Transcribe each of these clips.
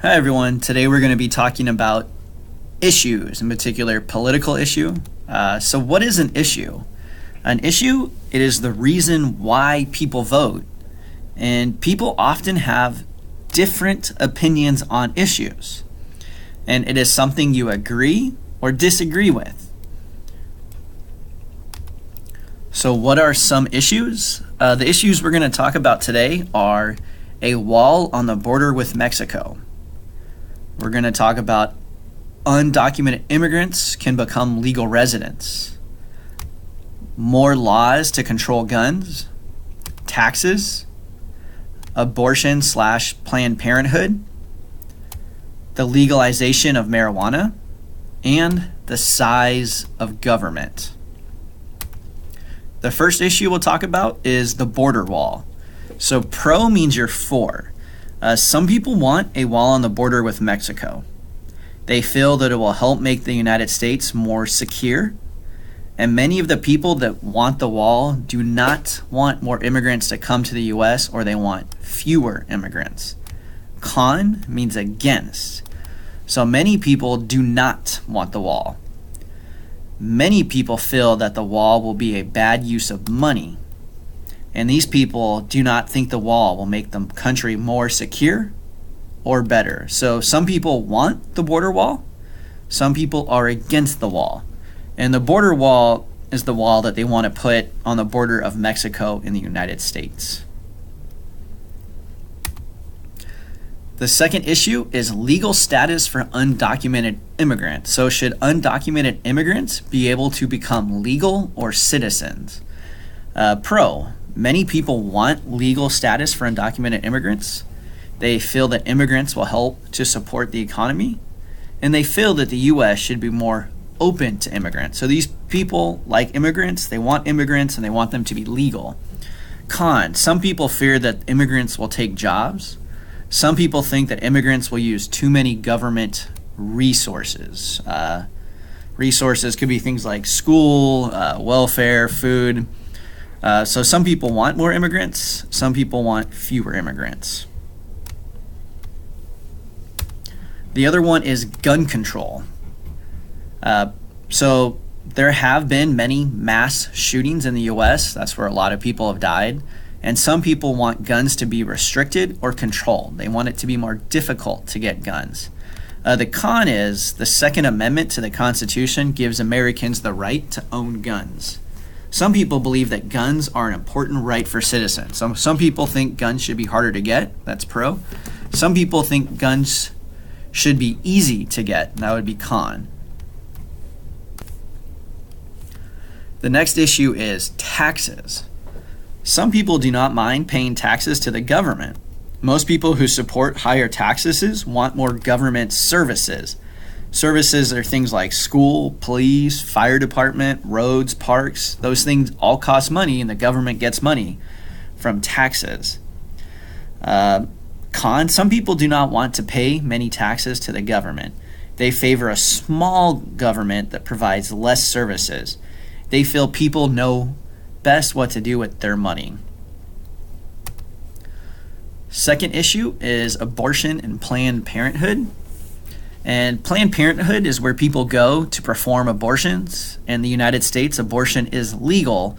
Hi everyone, today we're going to be talking about issues, in particular political issue. So what is an issue? An issue, it is the reason why people vote. And people often have different opinions on issues. And it is something you agree or disagree with. So what are some issues? The issues we're going to talk about today are a wall on the border with Mexico. We're going to talk about undocumented immigrants can become legal residents, more laws to control guns, taxes, abortion/Planned Parenthood, the legalization of marijuana, and the size of government. The first issue we'll talk about is the border wall. So pro means you're for. Some people want a wall on the border with Mexico. They feel that it will help make the United States more secure. And many of the people that want the wall do not want more immigrants to come to the U.S., or they want fewer immigrants. Con means against. So many people do not want the wall. Many people feel that the wall will be a bad use of money. And these people do not think the wall will make the country more secure or better. So some people want the border wall. Some people are against the wall. And the border wall is the wall that they want to put on the border of Mexico and the United States. The second issue is legal status for undocumented immigrants. So should undocumented immigrants be able to become legal or citizens? Pro. Many people want legal status for undocumented immigrants. They feel that immigrants will help to support the economy, and they feel that the U.S. should be more open to immigrants. So these people like immigrants, they want immigrants, and they want them to be legal. Con, some people fear that immigrants will take jobs. Some people think that immigrants will use too many government resources. Resources could be things like school, welfare, food. So some people want more immigrants, some people want fewer immigrants. The other one is gun control. So there have been many mass shootings in the U.S. That's where a lot of people have died. And some people want guns to be restricted or controlled. They want it to be more difficult to get guns. The con is the Second Amendment to the Constitution gives Americans the right to own guns. Some people believe that guns are an important right for citizens. Some people think guns should be harder to get. That's pro. Some people think guns should be easy to get. That would be con. The next issue is taxes. Some people do not mind paying taxes to the government. Most people who support higher taxes want more government services. Services are things like school, police, fire department, roads, parks. Those things all cost money, and the government gets money from taxes. Con, some people do not want to pay many taxes to the government. They favor a small government that provides less services. They feel people know best what to do with their money. Second issue is abortion and Planned Parenthood. And Planned Parenthood is where people go to perform abortions. In the United States, abortion is legal.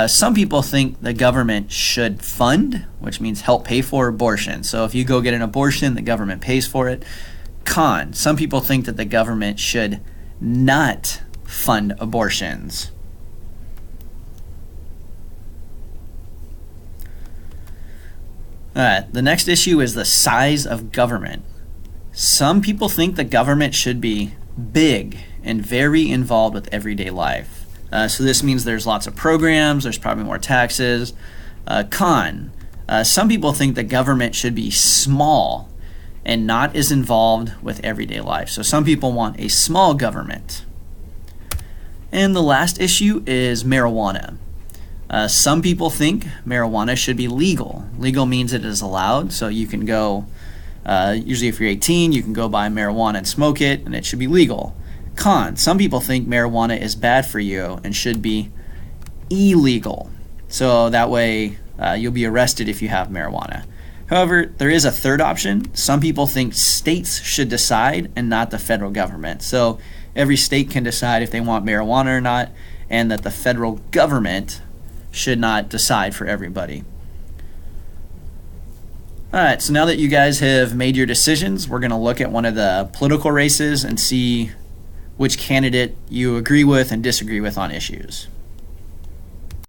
Some people think the government should fund, which means help pay for abortion. So if you go get an abortion, the government pays for it. Con, some people think that the government should not fund abortions. The next issue is the size of government. Some people think the government should be big and very involved with everyday life. So this means there's lots of programs, there's probably more taxes. Con, some people think the government should be small and not as involved with everyday life. So some people want a small government. And the last issue is marijuana. Some people think marijuana should be legal. Legal means it is allowed, so you can go usually if you're 18, you can go buy marijuana and smoke it, and it should be legal. Con, some people think marijuana is bad for you and should be illegal. So that way you'll be arrested if you have marijuana. However, there is a third option. Some people think states should decide and not the federal government. So every state can decide if they want marijuana or not, and that the federal government should not decide for everybody. All right, so now that you guys have made your decisions, we're going to look at one of the political races and see which candidate you agree with and disagree with on issues.